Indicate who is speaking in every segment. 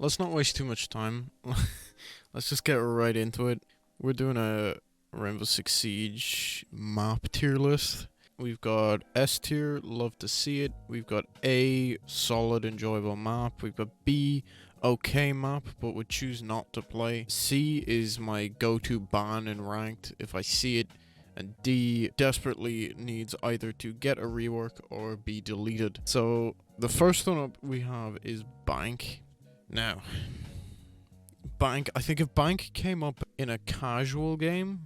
Speaker 1: let's not waste too much time. Let's just get right into it. We're doing a Rainbow Six Siege map tier list. We've got S tier, love to see it. We've got A, solid, enjoyable map. We've got B, okay map, but would choose not to play. C is my go-to ban in ranked if I see it. And D desperately needs either to get a rework or be deleted. So the first one up we have is Bank. Now, Bank, I think if Bank came up in a casual game,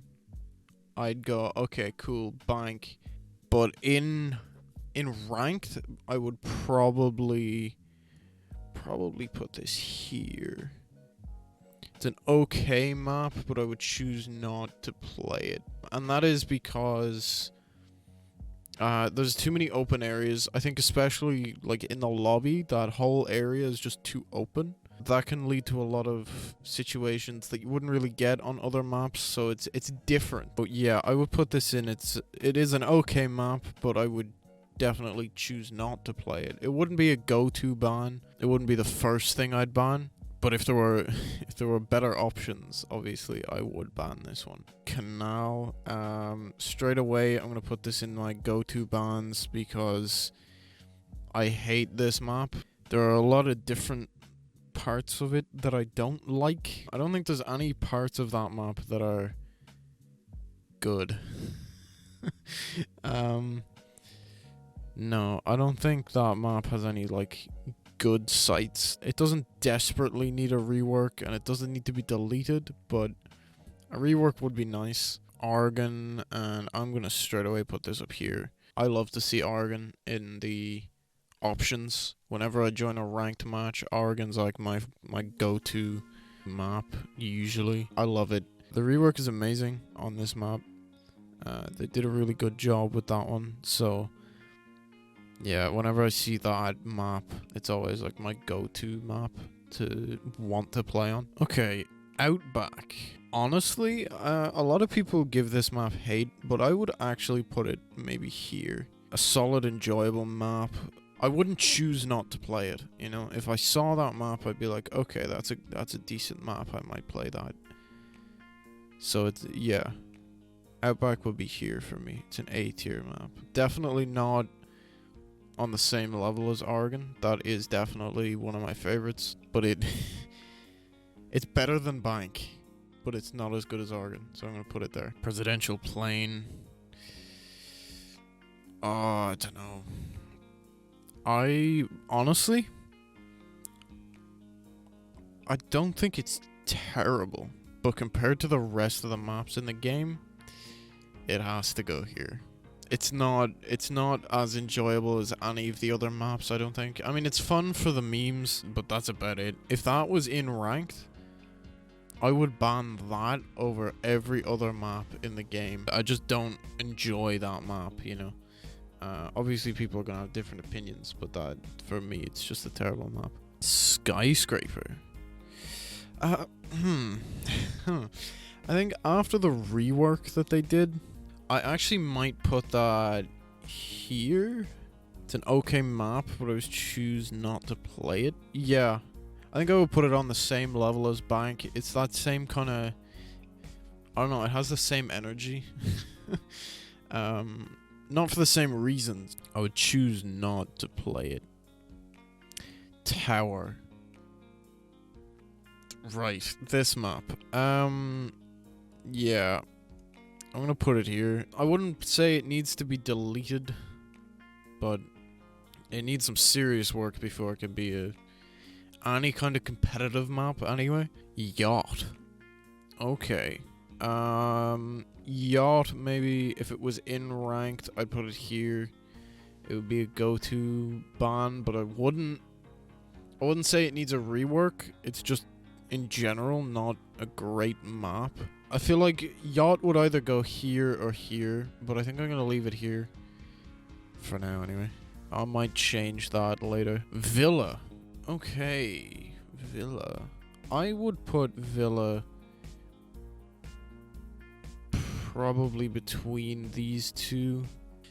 Speaker 1: I'd go, okay, cool, Bank. But in ranked, I would probably put this here. It's an okay map, but I would choose not to play it. And that is because there's too many open areas. I think especially like in the lobby, that whole area is just too open. That can lead to a lot of situations that you wouldn't really get on other maps, so it's different. But yeah, I would put this in. It is an okay map, but I would definitely choose not to play it. It wouldn't be a go-to ban. It wouldn't be the first thing I'd ban. But if there were better options, obviously I would ban this one. Canal. Straight away, I'm gonna put this in my go-to bans because I hate this map. There are a lot of different parts of it that I don't like. I don't think there's any parts of that map that are good. No, I don't think that map has any like good sites. It doesn't desperately need a rework and it doesn't need to be deleted, but a rework would be nice. Argon, and I'm gonna straight away put this up here. I love to see Argon in the options. Whenever I join a ranked match, Argon's like my go-to map usually. I love it. The rework is amazing on this map. They did a really good job with that one, so yeah, whenever I see that map, it's always like my go-to map to want to play on. Okay, Outback. Honestly, a lot of people give this map hate, but I would actually put it maybe here. A solid, enjoyable map. I wouldn't choose not to play it, you know? If I saw that map, I'd be like, okay, that's a decent map, I might play that. So it's, yeah. Outback would be here for me. It's an A tier map. Definitely not on the same level as Argon. That is definitely one of my favorites, but it's better than Bank, but it's not as good as Argon, so I'm gonna put it there. Presidential plane. Oh, I don't know. I honestly, I don't think it's terrible, but compared to the rest of the maps in the game, it has to go here. It's not as enjoyable as any of the other maps, I don't think. I mean, it's fun for the memes, but that's about it. If that was in ranked, I would ban that over every other map in the game. I just don't enjoy that map, you know. Obviously people are gonna have different opinions, but that, for me, it's just a terrible map. Skyscraper. I think after the rework that they did, I actually might put that here. It's an okay map, but I would choose not to play it. Yeah, I think I would put it on the same level as Bank. It's that same kind of, I don't know, it has the same energy. Not for the same reasons. I would choose not to play it. Tower. Right, this map. Yeah. I'm gonna put it here. I wouldn't say it needs to be deleted, but it needs some serious work before it can be any kind of competitive map anyway. Yacht. Okay. Yacht, maybe if it was in ranked, I'd put it here. It would be a go-to ban, but I wouldn't say it needs a rework. It's just, in general, not a great map. I feel like Yacht would either go here or here, but I think I'm gonna leave it here for now anyway. I might change that later. Villa. Okay, Villa. I would put Villa probably between these two.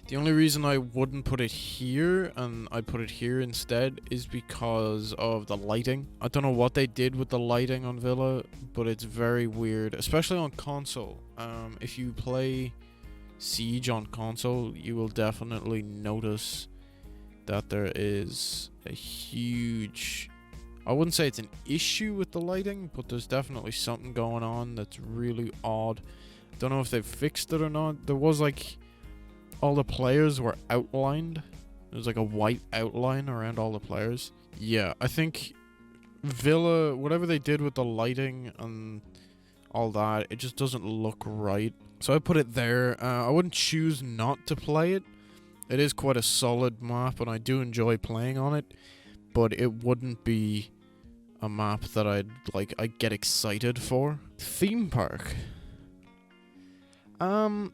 Speaker 1: The only reason I wouldn't put it here and I put it here instead is because of the lighting. I don't know what they did with the lighting on Villa, but it's very weird, especially on console. If you play Siege on console, you will definitely notice that there is a huge... I wouldn't say it's an issue with the lighting, but there's definitely something going on that's really odd. Don't know if they've fixed it or not. There was like... all the players were outlined. There's like a white outline around all the players. Yeah, I think Villa, whatever they did with the lighting and all that, it just doesn't look right. So I put it there. I wouldn't choose not to play it. It is quite a solid map and I do enjoy playing on it. But it wouldn't be a map that I'd get excited for. Theme park. I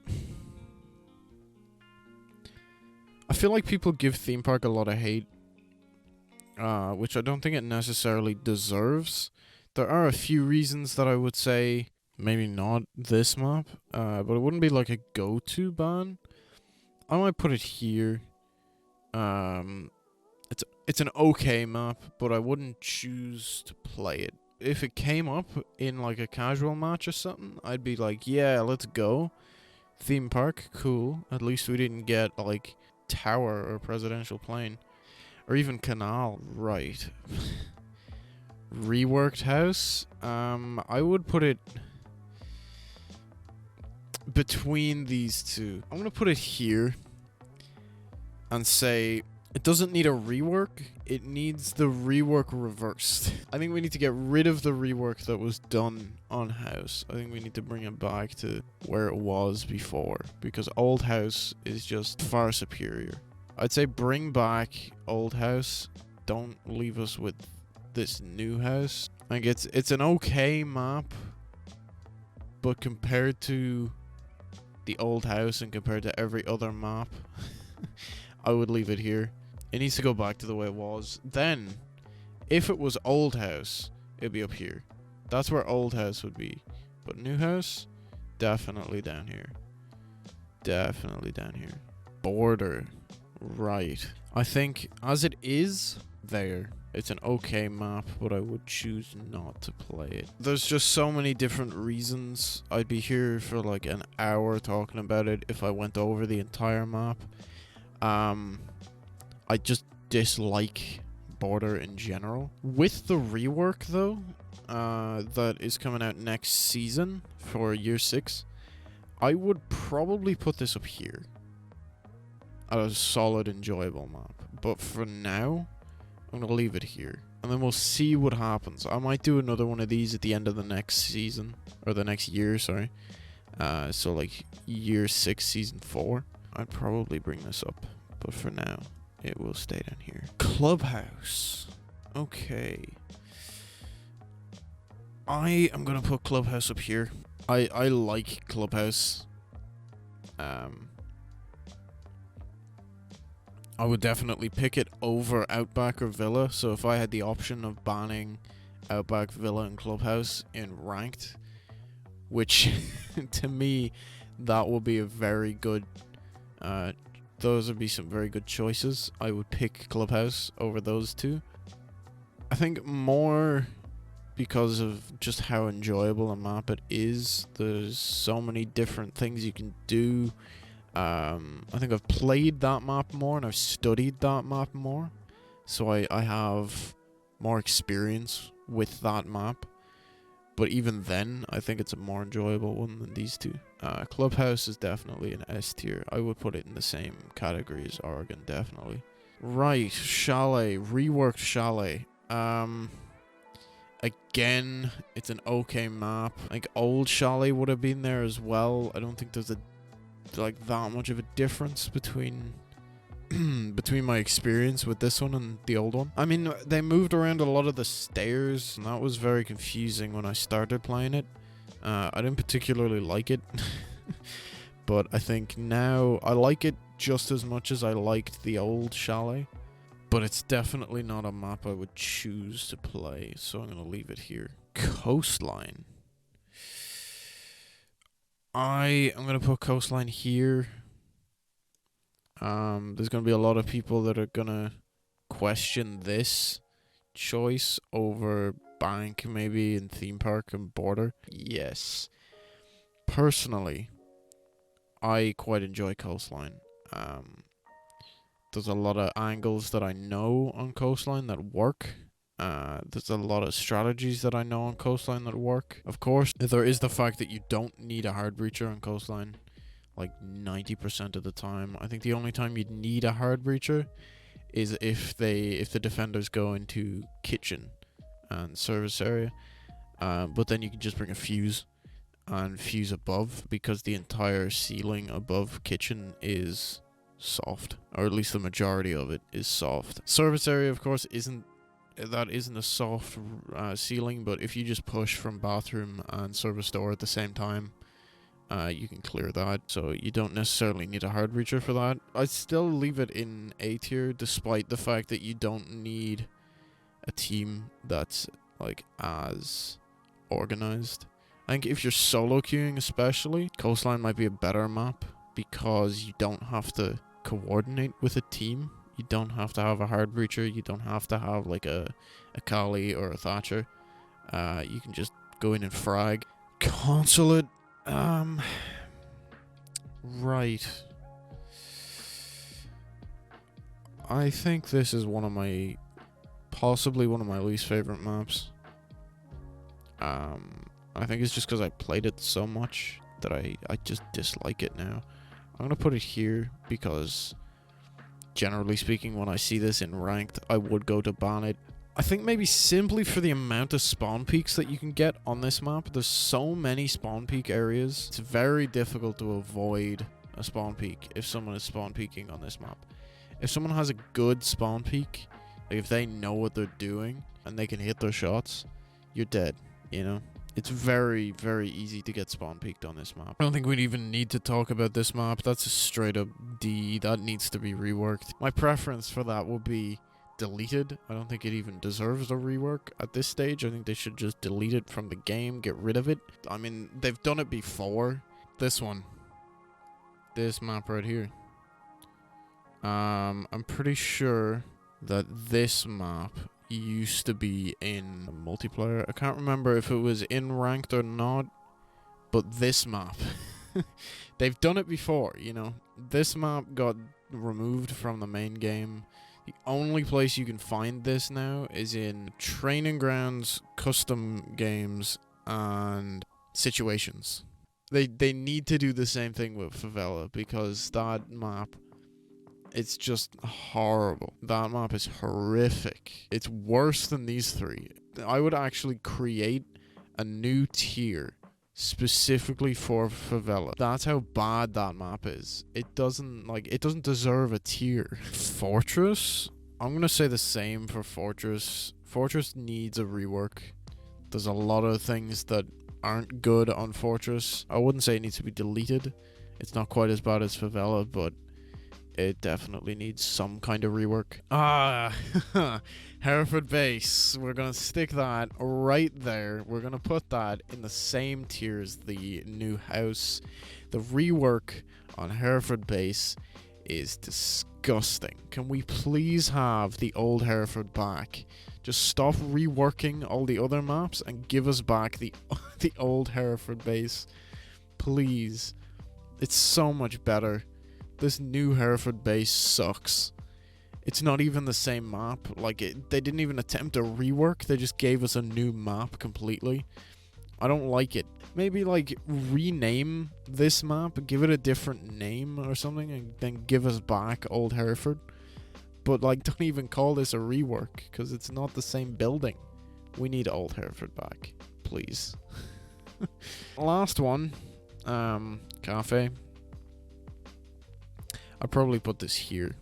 Speaker 1: feel like people give theme park a lot of hate, which I don't think it necessarily deserves. There are a few reasons that I would say maybe not this map, but it wouldn't be like a go-to ban. I might put it here. It's an okay map, but I wouldn't choose to play it. If it came up in like a casual match or something, I'd be like, yeah, let's go. Theme park, cool. At least we didn't get like tower or presidential plane. Or even canal, right. Reworked house. I would put it between these two. I'm gonna put it here and say it doesn't need a rework, it needs the rework reversed. I think we need to get rid of the rework that was done on house. I think we need to bring it back to where it was before, because old house is just far superior. I'd say bring back old house, don't leave us with this new house. Like it's an okay map, but compared to the old house and compared to every other map, I would leave it here. It needs to go back to the way it was. Then, if it was old house, it'd be up here. That's where old house would be. But new house, definitely down here. Definitely down here. Border, right. I think, as it is, there. It's an okay map, but I would choose not to play it. There's just so many different reasons. I'd be here for like an hour talking about it if I went over the entire map. I just dislike Border in general. With the rework, though, that is coming out next season for Year 6, I would probably put this up here. A solid, enjoyable map. But for now, I'm going to leave it here. And then we'll see what happens. I might do another one of these at the end of the next season. Or the next year, sorry. So like Year 6, Season 4. I'd probably bring this up. But for now, it will stay down here. Clubhouse. Okay. I am going to put Clubhouse up here. I like Clubhouse. I would definitely pick it over Outback or Villa. So if I had the option of banning Outback, Villa, and Clubhouse in ranked, which to me, that would be a very good... those would be some very good choices. I would pick Clubhouse over those two. I think more because of just how enjoyable a map it is. There's so many different things you can do. I think I've played that map more and I've studied that map more. So I have more experience with that map. But even then, I think it's a more enjoyable one than these two. Clubhouse is definitely an S tier. I would put it in the same category as Oregon, definitely. Right, Chalet. Reworked Chalet. Again, it's an okay map. Like, old Chalet would have been there as well. I don't think there's that much of a difference between between my experience with this one and the old one. I mean, they moved around a lot of the stairs, and that was very confusing when I started playing it. I didn't particularly like it, but I think now I like it just as much as I liked the old Chalet, but it's definitely not a map I would choose to play, so I'm going to leave it here. Coastline. I am going to put Coastline here. There's gonna be a lot of people that are gonna question this choice over bank, maybe, and theme park and border. Yes. Personally, I quite enjoy Coastline. There's a lot of angles that I know on Coastline that work. There's a lot of strategies that I know on Coastline that work. Of course, there is the fact that you don't need a hard breacher on Coastline, like 90% of the time. I think the only time you'd need a hard breacher is if the defenders go into kitchen and service area. But then you can just bring a fuse and fuse above, because the entire ceiling above kitchen is soft, or at least the majority of it is soft. Service area, of course, isn't a soft ceiling, but if you just push from bathroom and service door at the same time, you can clear that, so you don't necessarily need a hard breacher for that. I'd still leave it in A tier, despite the fact that you don't need a team that's like as organized. I think if you're solo queuing especially, Coastline might be a better map, because you don't have to coordinate with a team. You don't have to have a hard breacher. You don't have to have like a Kali or a Thatcher. You can just go in and frag. Consulate. Right. I think this is possibly one of my least favorite maps. I think it's just because I played it so much that I just dislike it now. I'm gonna put it here because, generally speaking, when I see this in ranked, I would go to ban it. I think maybe simply for the amount of spawn peaks that you can get on this map. There's so many spawn peak areas. It's very difficult to avoid a spawn peak if someone is spawn peaking on this map. If someone has a good spawn peak, like if they know what they're doing and they can hit their shots, you're dead, you know? It's very, very easy to get spawn peaked on this map. I don't think we'd even need to talk about this map. That's a straight up D. That needs to be reworked. My preference for that would be deleted. I don't think it even deserves a rework at this stage. I think they should just delete it from the game, get rid of it. I mean, they've done it before. This one. This map right here. I'm pretty sure that this map used to be in multiplayer. I can't remember if it was in ranked or not, but this map, they've done it before, you know. This map got removed from the main game. The only place you can find this now is in training grounds, custom games, and situations. They need to do the same thing with Favela, because that map, it's just horrible. That map is horrific. It's worse than these three. I would actually create a new tier specifically for Favela. That's how bad that map is. It doesn't deserve a tier. Fortress? I'm gonna say the same for Fortress. Fortress needs a rework. There's a lot of things that aren't good on Fortress. I wouldn't say it needs to be deleted. It's not quite as bad as Favela, but it definitely needs some kind of rework. Hereford Base. We're going to stick that right there. We're going to put that in the same tier as the new house. The rework on Hereford Base is disgusting. Can we please have the old Hereford back? Just stop reworking all the other maps and give us back the old Hereford Base. Please. It's so much better. This new Hereford Base sucks. It's not even the same map. Like, they didn't even attempt a rework. They just gave us a new map completely. I don't like it. Maybe, like, rename this map, give it a different name or something, and then give us back old Hereford. But, like, don't even call this a rework, because it's not the same building. We need old Hereford back. Please. Last one. Cafe. I'd probably put this here.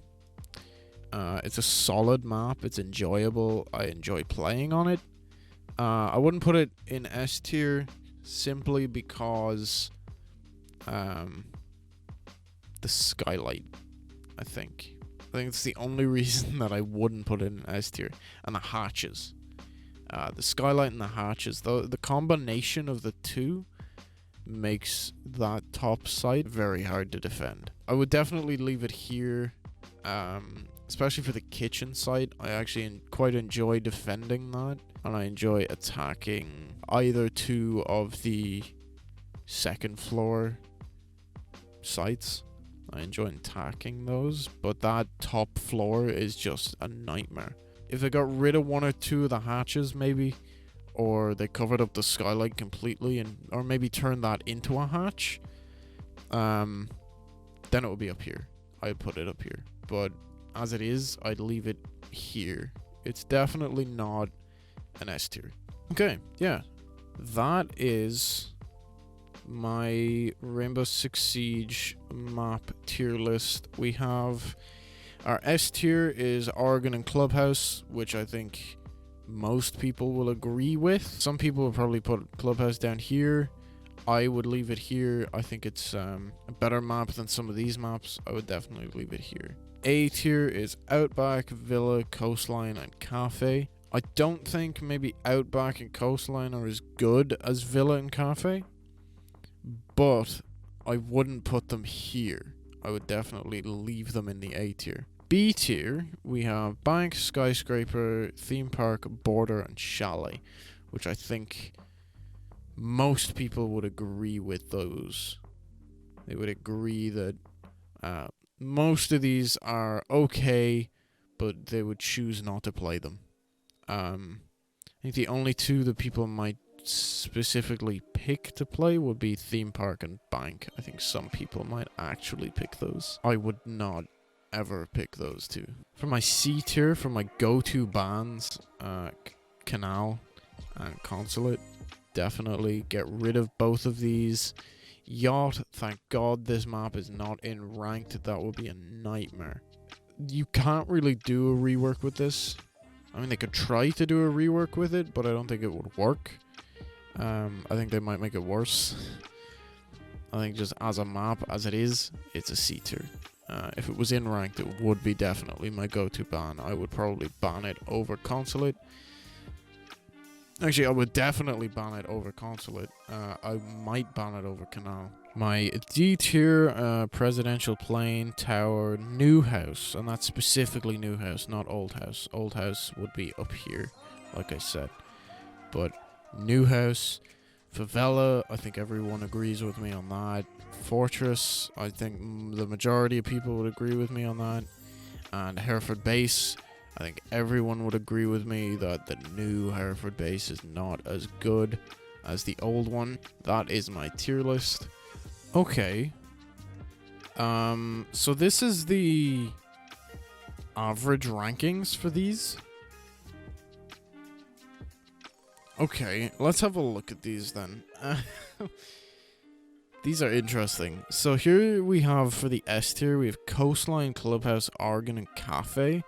Speaker 1: It's a solid map. It's enjoyable. I enjoy playing on it. I wouldn't put it in S tier simply because the skylight, I think it's the only reason that I wouldn't put it in S tier. And the hatches. The skylight and the hatches. The combination of the two makes that top site very hard to defend. I would definitely leave it here, especially for the kitchen site. I actually quite enjoy defending that, and I enjoy attacking either two of the second floor sites. I enjoy attacking those, but that top floor is just a nightmare. If they got rid of one or two of the hatches, maybe, or they covered up the skylight completely, or maybe turn that into a hatch, then it would be up here. I'd put it up here, but as it is, I'd leave it here. It's definitely not an S tier. Okay, yeah, that is my Rainbow Six Siege map tier list. We have our S tier is Oregon and Clubhouse, which I think most people will agree with. Some people will probably put Clubhouse down here. I would leave it here. I think it's a better map than some of these maps. I would definitely leave it here. A tier is Outback, Villa, Coastline, and Cafe. I don't think maybe Outback and Coastline are as good as Villa and Cafe, but I wouldn't put them here. I would definitely leave them in the A tier. B tier, we have Bank, Skyscraper, Theme Park, Border, and Chalet, which I think most people would agree with those. They would agree that most of these are okay, but they would choose not to play them. I think the only two that people might specifically pick to play would be Theme Park and Bank. I think some people might actually pick those. I would not ever pick those two. For my C tier, for my go-to bands, Canal and Consulate, definitely get rid of both of these. Yacht, thank God this map is not in ranked. That would be a nightmare. You can't really do a rework with this. I mean, they could try to do a rework with it, but I don't think it would work. I think they might make it worse. I think just as a map, as it is, it's a C tier. If it was in ranked, it would be definitely my go-to ban. I would probably ban it over Consulate. Actually, I would definitely ban it over Consulate. I might ban it over Canal. My D tier, Presidential Plane, Tower, New House. And that's specifically New House, not Old House. Old House would be up here, like I said. But New House, Favela, I think everyone agrees with me on that. Fortress, I think the majority of people would agree with me on that. And Hereford Base, I think everyone would agree with me that the new Hereford Base is not as good as the old one. That is my tier list. Okay. So this is the average rankings for these. Okay, let's have a look at these then. These are interesting. So here we have for the S tier, we have Coastline, Clubhouse, Oregon, and Cafe.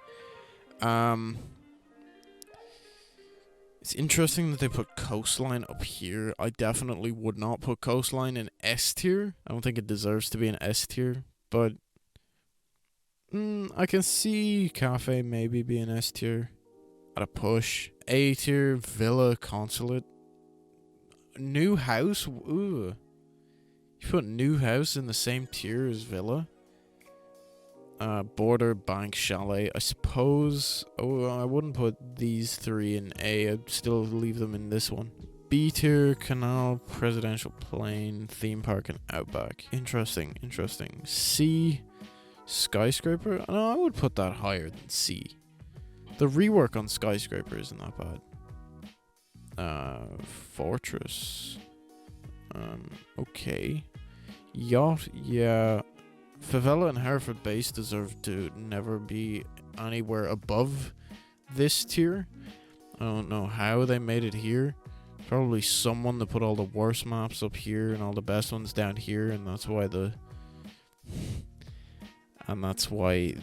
Speaker 1: It's interesting that they put Coastline up here. I definitely would not put Coastline in S tier. I don't think it deserves to be an S tier, but I can see Cafe maybe be an S tier at a push. A tier, Villa, Consulate. New House? Ooh. You put New House in the same tier as Villa? Border, Bank, Chalet. I suppose... Oh, I wouldn't put these three in A. I'd still leave them in this one. B tier, Canal, Presidential Plane, Theme Park, and Outback. Interesting, interesting. C, Skyscraper? No, I would put that higher than C. The rework on Skyscraper isn't that bad. Fortress. Okay. Yacht, yeah. Favela and Hereford Base deserve to never be anywhere above this tier. I don't know how they made it here. Probably someone that put all the worst maps up here and all the best ones down here, and that's why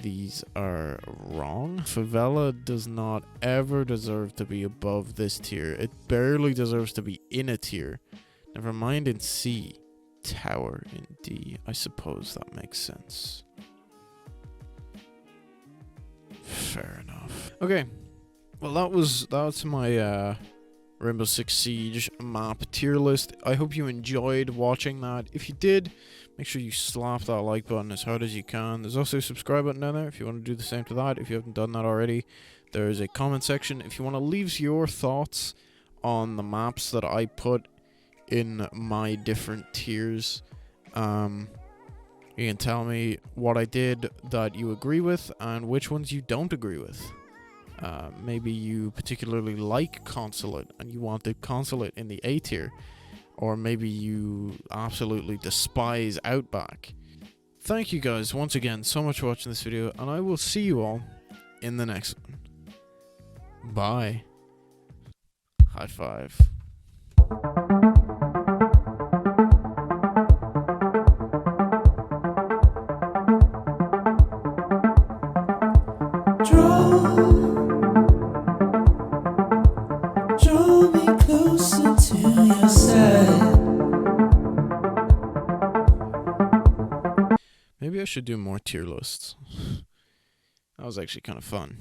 Speaker 1: these are wrong. Favela does not ever deserve to be above this tier. It barely deserves to be in a tier. Never mind in C. Tower in D. I suppose that makes sense. Fair enough. Okay. Well, that's my Rainbow Six Siege map tier list. I hope you enjoyed watching that. If you did, make sure you slap that like button as hard as you can. There's also a subscribe button down there if you want to do the same to that, if you haven't done that already. There's a comment section if you want to leave your thoughts on the maps that I put in my different tiers. You can tell me what I did that you agree with and which ones you don't agree with. Maybe you particularly like Consulate and you wanted Consulate in the A tier. Or maybe you absolutely despise Outback. Thank you guys once again so much for watching this video, and I will see you all in the next one. Bye. High five.
Speaker 2: Draw me closer to your side.
Speaker 1: Maybe I should do more tier lists. That was actually kind of fun.